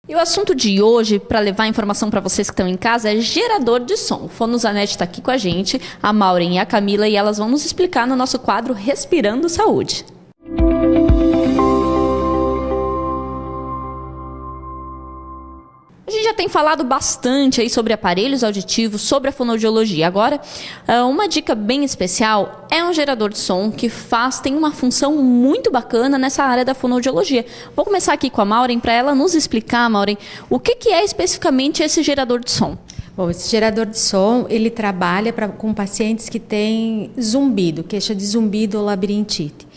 E o assunto de hoje, para levar informação para vocês que estão em casa, é gerador de som. O Fonosanet está aqui com a gente, a Maureen e a Camila, e elas vão nos explicar no nosso quadro Respirando Saúde. A gente já tem falado bastante aí sobre aparelhos auditivos, sobre a fonoaudiologia. Agora, uma dica bem especial é um gerador de som que tem uma função muito bacana nessa área da fonoaudiologia. Vou começar aqui com a Maureen para ela nos explicar, Maureen, o que é especificamente esse gerador de som. Bom, esse gerador de som, ele trabalha com pacientes que têm zumbido, queixa de zumbido ou labirintite.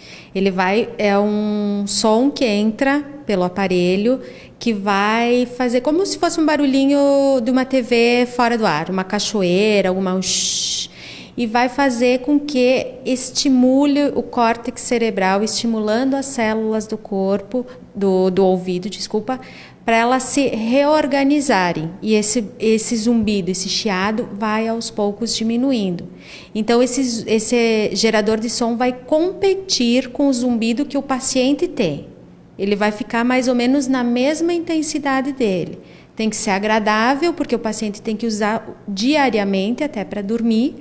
É um som que entra pelo aparelho, que vai fazer como se fosse um barulhinho de uma TV fora do ar, uma cachoeira, um shhh, e vai fazer com que estimule o córtex cerebral, estimulando as células do corpo, do ouvido, para elas se reorganizarem. E esse zumbido, esse chiado, vai aos poucos diminuindo. Então, esse gerador de som vai competir com o zumbido que o paciente tem. Ele vai ficar mais ou menos na mesma intensidade dele. Tem que ser agradável, porque o paciente tem que usar diariamente, até para dormir,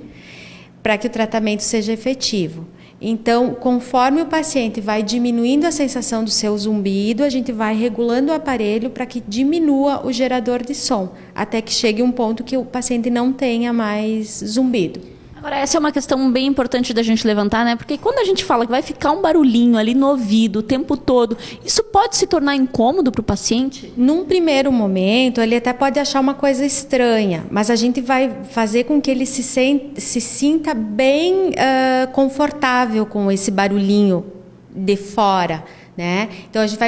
para que o tratamento seja efetivo. Então, conforme o paciente vai diminuindo a sensação do seu zumbido, a gente vai regulando o aparelho para que diminua o gerador de som, até que chegue um ponto que o paciente não tenha mais zumbido. Agora, essa é uma questão bem importante da gente levantar, né? Porque quando a gente fala que vai ficar um barulhinho ali no ouvido o tempo todo, isso pode se tornar incômodo para o paciente? Num primeiro momento, ele até pode achar uma coisa estranha, mas a gente vai fazer com que ele se sinta bem confortável com esse barulhinho de fora, né? Então a gente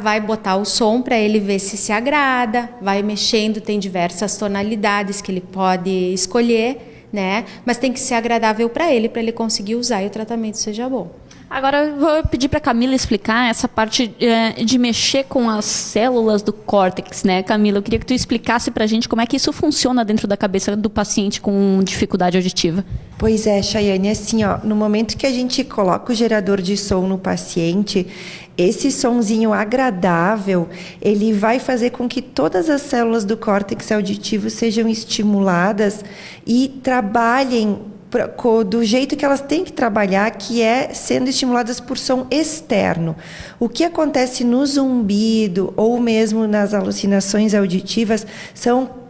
vai botar o som para ele ver se agrada, vai mexendo, tem diversas tonalidades que ele pode escolher, né? Mas tem que ser agradável para ele conseguir usar e o tratamento seja bom. Agora eu vou pedir para a Camila explicar essa parte de mexer com as células do córtex, né, Camila? Eu queria que tu explicasse para a gente como é que isso funciona dentro da cabeça do paciente com dificuldade auditiva. Pois é, Chayane, assim, no momento que a gente coloca o gerador de som no paciente, esse sonzinho agradável, ele vai fazer com que todas as células do córtex auditivo sejam estimuladas e trabalhem do jeito que elas têm que trabalhar, que é sendo estimuladas por som externo. O que acontece no zumbido ou mesmo nas alucinações auditivas são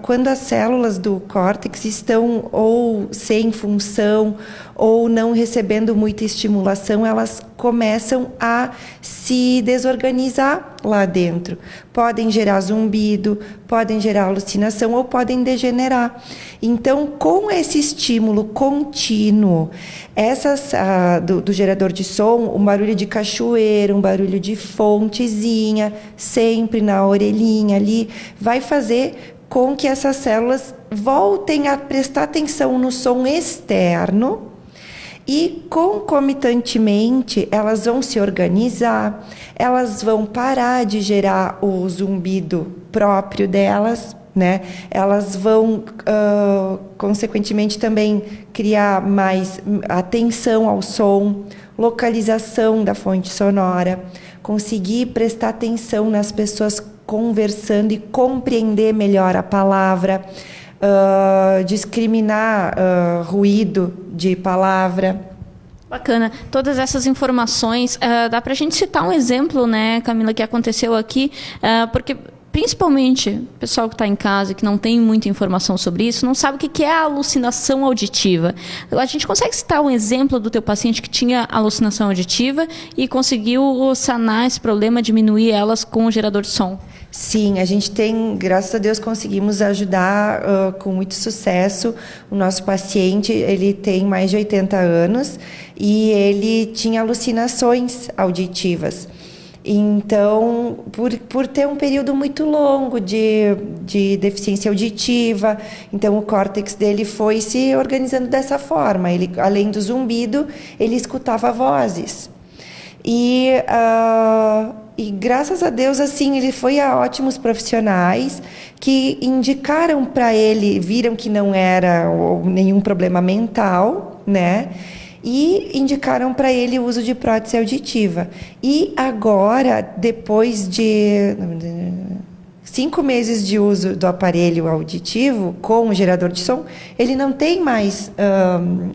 quando as células do córtex estão ou sem função ou não recebendo muita estimulação, elas começam a se desorganizar lá dentro. Podem gerar zumbido, podem gerar alucinação ou podem degenerar. Então, com esse estímulo contínuo, do gerador de som, um barulho de cachoeira, um barulho de fontezinha, sempre na orelhinha ali, vai fazer com que essas células voltem a prestar atenção no som externo e, concomitantemente, elas vão se organizar, elas vão parar de gerar o zumbido próprio delas, né? Elas vão, consequentemente, também criar mais atenção ao som, localização da fonte sonora, conseguir prestar atenção nas pessoas conversando e compreender melhor a palavra, discriminar ruído de palavra. Bacana. Todas essas informações, dá para a gente citar um exemplo, né, Camila, que aconteceu aqui, porque principalmente o pessoal que está em casa, que não tem muita informação sobre isso, não sabe o que é a alucinação auditiva. A gente consegue citar um exemplo do teu paciente que tinha alucinação auditiva e conseguiu sanar esse problema, diminuir elas com o gerador de som? Sim, a gente tem, graças a Deus, conseguimos ajudar com muito sucesso o nosso paciente. Ele tem mais de 80 anos e ele tinha alucinações auditivas. Então, por ter um período muito longo de deficiência auditiva, então o córtex dele foi se organizando dessa forma. Ele, além do zumbido, ele escutava vozes. E graças a Deus, assim, ele foi a ótimos profissionais que indicaram para ele, viram que não era nenhum problema mental, né? e indicaram para ele o uso de prótese auditiva. E agora, depois de 5 meses de uso do aparelho auditivo com o gerador de som, ele não tem mais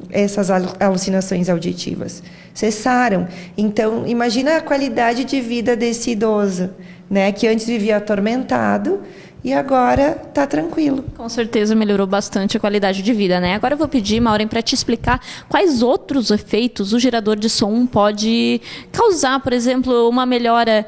essas alucinações auditivas. Cessaram. Então, imagina a qualidade de vida desse idoso, né, que antes vivia atormentado e agora está tranquilo. Com certeza melhorou bastante a qualidade de vida, né? Agora eu vou pedir, Maureen, para te explicar quais outros efeitos o gerador de som pode causar. Por exemplo, uma melhora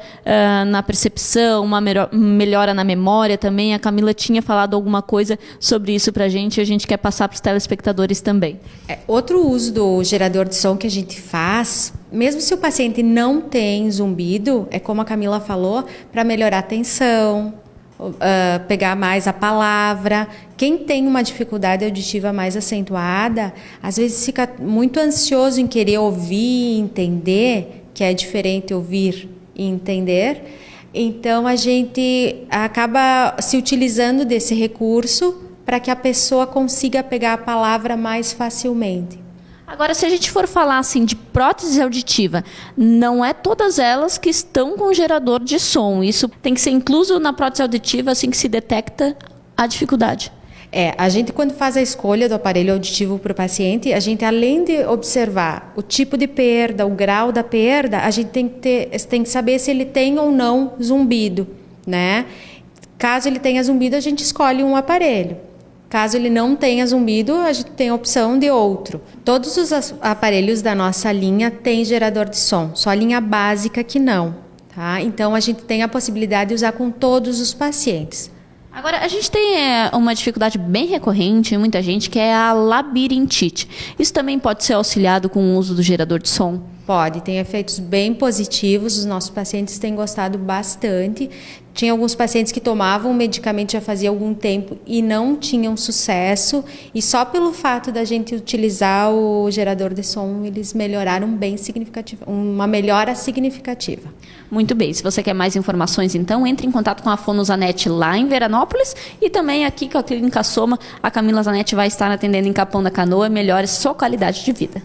na percepção, uma melhora na memória também. A Camila tinha falado alguma coisa sobre isso para a gente quer passar para os telespectadores também. Outro uso do gerador de som que a gente faz, mesmo se o paciente não tem zumbido, é como a Camila falou, para melhorar a atenção, pegar mais a palavra. Quem tem uma dificuldade auditiva mais acentuada, às vezes fica muito ansioso em querer ouvir e entender, que é diferente ouvir e entender. Então, a gente acaba se utilizando desse recurso para que a pessoa consiga pegar a palavra mais facilmente. Agora, se a gente for falar assim de prótese auditiva, não é todas elas que estão com gerador de som. Isso tem que ser incluso na prótese auditiva assim que se detecta a dificuldade. A gente, quando faz a escolha do aparelho auditivo para o paciente, a gente, além de observar o tipo de perda, o grau da perda, a gente tem que saber se ele tem ou não zumbido, né? Caso ele tenha zumbido, a gente escolhe um aparelho. Caso ele não tenha zumbido, a gente tem a opção de outro. Todos os aparelhos da nossa linha têm gerador de som, só a linha básica que não, tá? Então, a gente tem a possibilidade de usar com todos os pacientes. Agora, a gente tem uma dificuldade bem recorrente em muita gente, que é a labirintite. Isso também pode ser auxiliado com o uso do gerador de som? Pode, tem efeitos bem positivos, os nossos pacientes têm gostado bastante. Tinha alguns pacientes que tomavam o medicamento já fazia algum tempo e não tinham sucesso, e só pelo fato da gente utilizar o gerador de som, eles melhoraram bem significativo, uma melhora significativa. Muito bem, se você quer mais informações, então, entre em contato com a Fono Zanetti lá em Veranópolis e também aqui com a Clínica Soma, a Camila Zanetti vai estar atendendo em Capão da Canoa, melhore sua qualidade de vida.